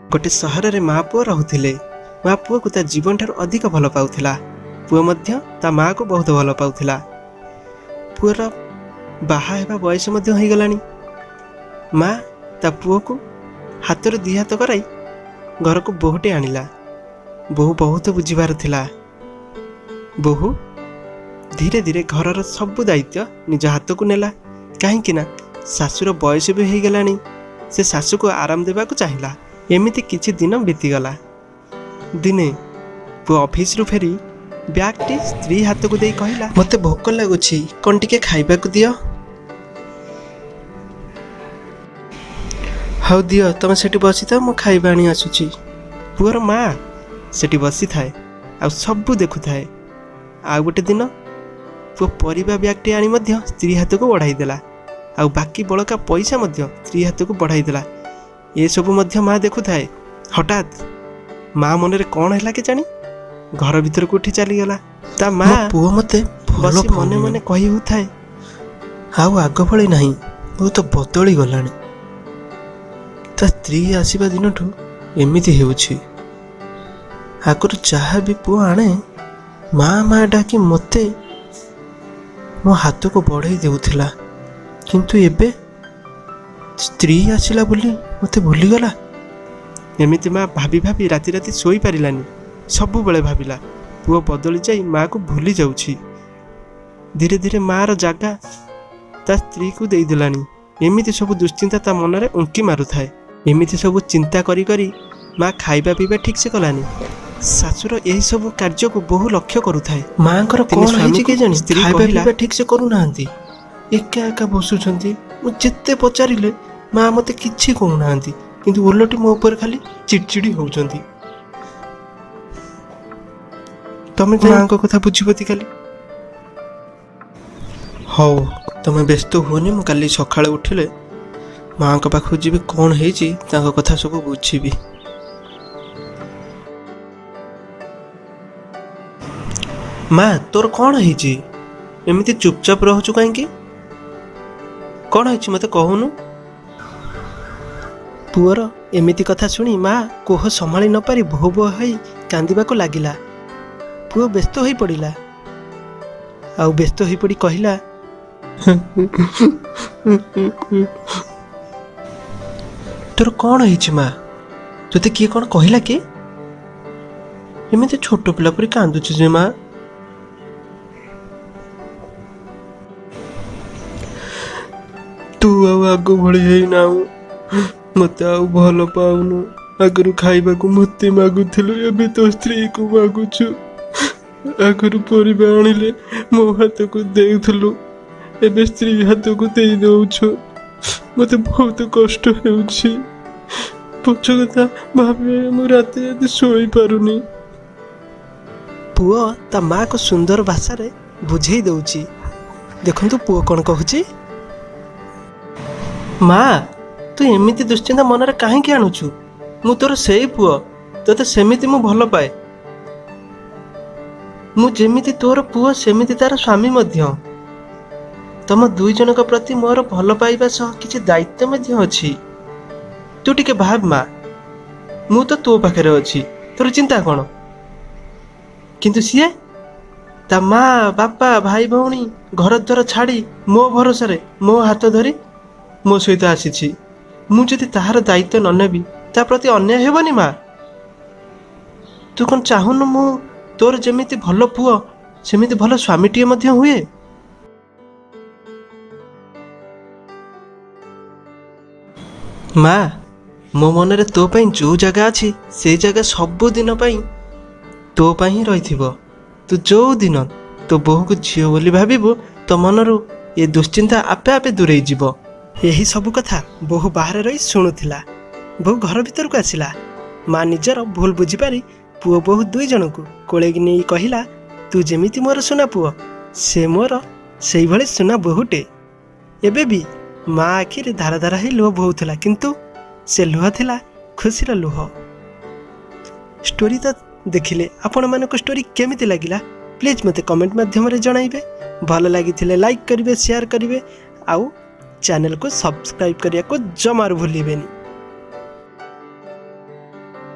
गोटे सहर में माँ पुओ रोते। माँ पुओ को ता जीवन ठार अधिक भल पाउथिला। पुओ मध्य ता माँ को बहुत भल पाउथिला। पुओर बाहा हेबा बयस मध्य हो गलानी। माँ ता पुओ को हाथ दी हाथ कराई घर को बोहटे आनिला। बोहू बहुत बुझीबार थिला। बोहू धीरे धीरे घरर सब दायित्व निज हाथ को नेला। कहीं ना शाशुर बयस भी हो गलानी। से शाशु को आराम देवा को चाहिला। एमिति किछि दिन बीतीगला। दिने पुओ ऑफिस रु फेरी बैग टी स्त्री हाथ को दे कहला, मते भोक लागुछि, कोन टिके खाइबा को दियो। हाउ दियो, तमे सेठी बसी था, मु खाइबा आनी आसुछि। पुओर माँ सेठी बसी थाए आ सब देखु थाए। आ गोटे दिन पुओ परिबा बैग टी आनी मध्य स्त्री हाथ को बढ़ाई देला। आ बाकी बड़का पैसा मध्य स्त्री हाथ को बढ़ाई देला। ये सब मध्य माँ देखु थाए। हठात माँ मनरे कौन है के जानी घर भीतर को उठी चली गला। ता माँ पुओ मते बसी मने मने कही होथाए, आउ आग भली नहीं, बहुत बदली गलानी। ता स्त्री आसीबा दिनठू एमिति हेउछि। आगुर जहा भी पुओ आने माँ माँ डाकी मते मो हाथ को बढ़ाई देउथिला। किंतु एबे स्त्री आसिला बोली मते भूलीगला। एमिति माँ भाभी भाभी राति राति शोई पारिलानी। सबु बेले भाविला पुओ बदली जाई माँ को भूली जाउछि। धीरे धीरे माँ रो जागा ता स्त्री को देई देलानी। एमिति सब दुश्चिंता ता मनरे उंकी मारु थाए। एमिति सब चिंता करी करी माँ खाइबा पीबा ठीक से कलानी। शाशुर यही सब कार्य को बहु लक्ष्य करू थाए। माँकर कोन हेछि के जानी स्त्री खाइबा पीबा ठीक से करू नाहंती। एका एका बसुछंती। मु जेते पचारिले माँ मते किछि कहू नाहंती, किंतु ओलटी मो ऊपर खाली चिड़चिड़ी होउछंती। तमे माँ को कथा बुझिबती खाली। हौ तमे व्यस्त होनी, मु काली सकाळे उठिले माँ को पाखु जीबी, कोन हेछि तांको कथा सब बुझिबी। माँ तोर कोन हेछि, एमिति चुपचाप रहछु काहेकि? कौन है मत कहूनु। पुअर एमिति कथा शुणी माँ कोह संभाली न पारी भो भो होई कांदिबा को लागिला। पुओ व्यस्त होई पड़िला। आउ व्यस्त होई पड़ी कहिला, तोर कौन है माँ, तोते किए कौन कहिला कि एमिति छोट पिला परी कांदुछि जे माँ? तू आउ आग भली है नाउ, मत आउ भल पाउनु। आगरु खाइबा को मते मागुथिलु, एबे तो स्त्री को मागुछु। आगरु परिबा आनिले मो हाथ को देउथलु, एबे स्त्री हाथ को देई दउछु। मते बहुत कष्ट हेउछि। पछ कथा भाबे मु राते राते सोई पारुनी। पुओ ता माँ को सुंदर भाषा रे बुझेई दउछि। देखंतु पुओ कोन कहूछि, माँ तू एमिति दुश्चिंता मनरे काहेकि आणुछु? मु तोर सेई पुओ, तोते सेमिति मु भल पाए। मु जेमिति तोर पुओ सेमिति तार स्वामी मध्य। तम दुई जनक प्रति मोर भल पाइबा सह किछि दायित्व मध्य अछि। तू टिके भाब माँ, मु तो तो पाखरे अछि, तोर चिंता कोन? किंतु सिए ता माँ बापा भाई भौणी घर द्वार छाड़ी मो भरोसा रे मो हाथ धरी मो सहित आसीछि। मु जदि ताहार दायित्व न नेबी ता प्रति अन्याय हेबनी माँ? तू कौन चाहुनु मु तोर जेमिति भल पुओ सेमिति भल स्वामीटिए मध्य हुए? माँ मो मनरे तो पई जो जगह अछि से जगह सब दिन पई तो पई ही रहिथिबो। तू जो दिन तो बोहू को झियो बोली भाबिबो, तो मनरु ये दुश्चिंता आपे आपे दूरेई जीवो। यही सब कथा बोहू बाहर रही शुणुथिला। बोहू घर भीतर को आसिला। माँ निजर भूल बुझीपारी पुओ बोहू दुई जन को कोड़े नहीं कहला, तू जेमिति मोर सुना पुओ से मोर से भली सुना बोहूटे। एबे भी माँ आखिरे धारा धारा ही लुह बोहुथिला, किंतु से लुह थिला खुशीर लुह। स्टोरी तो देखिले आपण मानको स्टोरी केमिति लागिला प्लीज मते कमेंट माध्यम रे जणाइबे। भल लागिथिले लाइक करिवे, शेयर करिवे, आउ चैनल को सब्सक्राइब करिया को जमार भूलिबेनी।